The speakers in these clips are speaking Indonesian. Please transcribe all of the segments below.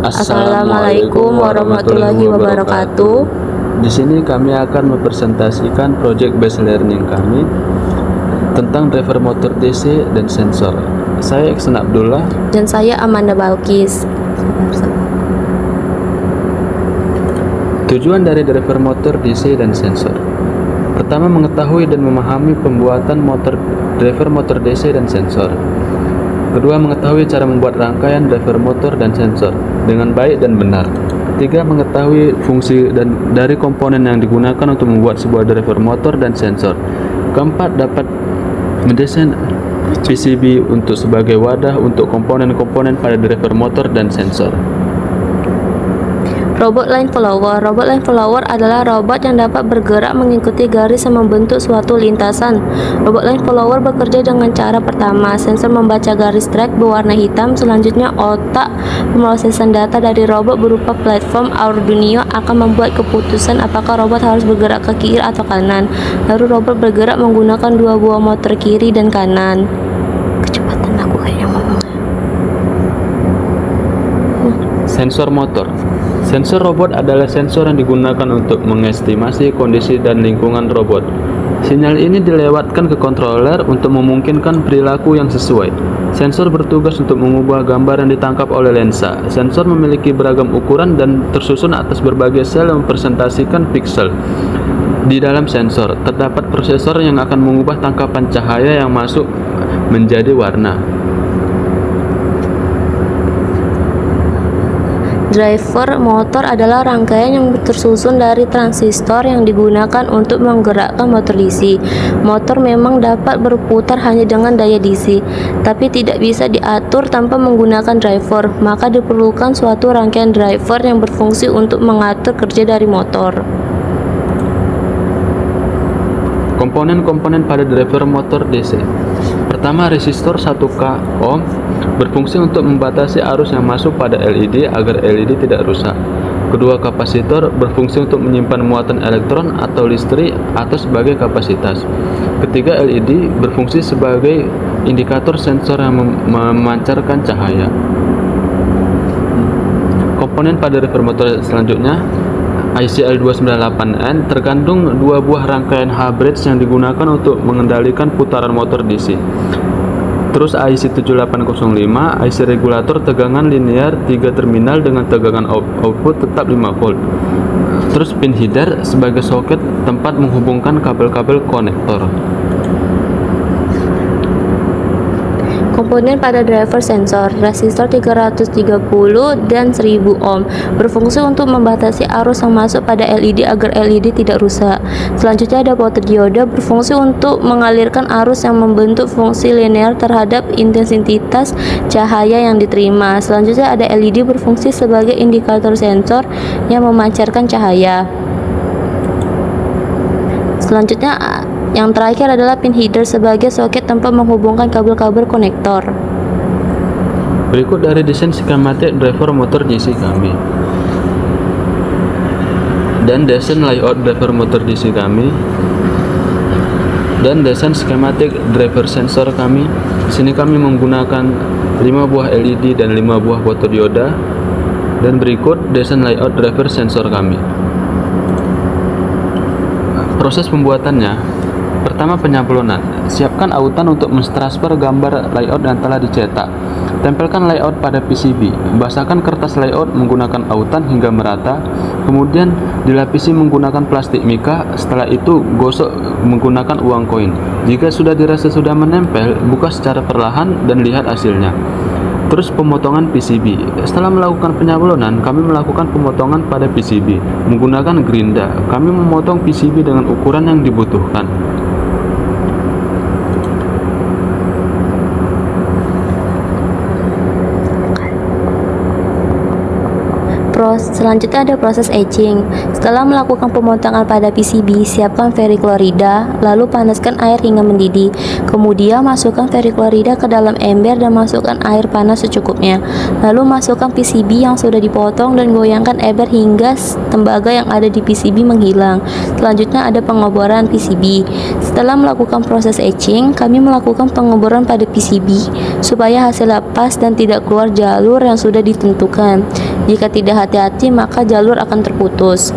Assalamualaikum warahmatullahi wabarakatuh. Di sini kami akan mempresentasikan project based learning kami tentang driver motor DC dan sensor. Saya Iksan Abdullah Dan saya Amanda Balkis. Tujuan dari driver motor DC dan sensor. Pertama, mengetahui dan memahami pembuatan driver motor DC dan sensor. Kedua, mengetahui cara membuat rangkaian driver motor dan sensor dengan baik dan benar. Ketiga, mengetahui fungsi dari komponen yang digunakan untuk membuat sebuah driver motor dan sensor. Keempat, dapat mendesain PCB untuk sebagai wadah untuk komponen-komponen pada driver motor dan sensor. Robot line follower. Robot line follower adalah robot yang dapat bergerak mengikuti garis yang membentuk suatu lintasan. Robot line follower bekerja dengan cara pertama, sensor membaca garis track berwarna hitam. Selanjutnya, otak pemrosesan data dari robot berupa platform Arduino akan membuat keputusan apakah robot harus bergerak ke kiri atau kanan. Lalu robot bergerak menggunakan dua buah motor kiri dan kanan. Kecepatan aku kayaknya ngomong. Sensor motor. Sensor robot adalah sensor yang digunakan untuk mengestimasi kondisi dan lingkungan robot. Sinyal ini dilewatkan ke controller untuk memungkinkan perilaku yang sesuai. Sensor bertugas untuk mengubah gambar yang ditangkap oleh lensa. Sensor memiliki beragam ukuran dan tersusun atas berbagai sel yang mempresentasikan piksel. Di dalam sensor, terdapat prosesor yang akan mengubah tangkapan cahaya yang masuk menjadi warna. Driver motor adalah rangkaian yang tersusun dari transistor yang digunakan untuk menggerakkan motor DC. Motor memang dapat berputar hanya dengan daya DC, tapi tidak bisa diatur tanpa menggunakan driver. Maka diperlukan suatu rangkaian driver yang berfungsi untuk mengatur kerja dari motor. Komponen-komponen pada driver motor DC. Pertama, resistor 1K ohm berfungsi untuk membatasi arus yang masuk pada LED agar LED tidak rusak. Kedua, kapasitor berfungsi untuk menyimpan muatan elektron atau listrik atau sebagai kapasitas. Ketiga, LED berfungsi sebagai indikator sensor yang memancarkan cahaya. Komponen pada driver motor selanjutnya, ICL298N terkandung dua buah rangkaian H-bridge yang digunakan untuk mengendalikan putaran motor DC. Terus IC7805, IC regulator tegangan linear 3 terminal dengan tegangan output tetap 5 volt. Terus pin header sebagai soket tempat menghubungkan kabel-kabel konektor. Komponen pada driver sensor, resistor 330 dan 1000 ohm berfungsi untuk membatasi arus yang masuk pada LED agar LED tidak rusak. Selanjutnya ada fotodiode berfungsi untuk mengalirkan arus yang membentuk fungsi linear terhadap intensitas cahaya yang diterima. Selanjutnya ada LED berfungsi sebagai indikator sensor yang memancarkan cahaya. Selanjutnya yang terakhir adalah pin header sebagai soket tempat menghubungkan kabel-kabel konektor. Berikut dari desain skematik driver motor DC kami dan desain layout driver motor DC kami dan desain skematik driver sensor kami. Di sini kami menggunakan 5 buah LED dan 5 buah fotodioda. Dan berikut desain layout driver sensor kami. Proses pembuatannya. Pertama, penyablonan. Siapkan autan untuk mentransfer gambar layout yang telah dicetak. Tempelkan layout pada PCB. Basahkan kertas layout menggunakan autan hingga merata. Kemudian dilapisi menggunakan plastik mika. Setelah itu gosok menggunakan uang koin. Jika sudah dirasa sudah menempel, buka secara perlahan dan lihat hasilnya. Terus pemotongan PCB. Setelah melakukan penyablonan, kami melakukan pemotongan pada PCB menggunakan gerinda. Kami memotong PCB dengan ukuran yang dibutuhkan. Selanjutnya ada proses etching. Setelah melakukan pemotongan pada PCB, siapkan veriklorida, lalu panaskan air hingga mendidih. Kemudian masukkan veriklorida ke dalam ember dan masukkan air panas secukupnya. Lalu masukkan PCB yang sudah dipotong dan goyangkan ember hingga tembaga yang ada di PCB menghilang. Selanjutnya ada pengoboran PCB. Setelah melakukan proses etching, kami melakukan pengoboran pada PCB supaya hasilnya pas dan tidak keluar jalur yang sudah ditentukan. Jika tidak hati-hati, maka jalur akan terputus.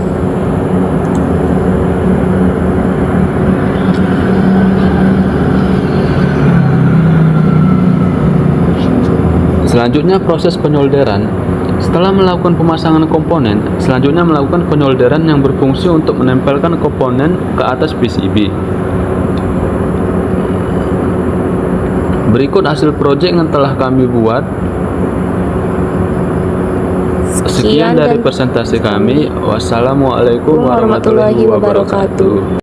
Selanjutnya proses penyolderan. Setelah melakukan pemasangan komponen, selanjutnya melakukan penyolderan yang berfungsi untuk menempelkan komponen ke atas PCB. Berikut hasil proyek yang telah kami buat. Sekian dari presentasi kami. Wassalamualaikum warahmatullahi wabarakatuh.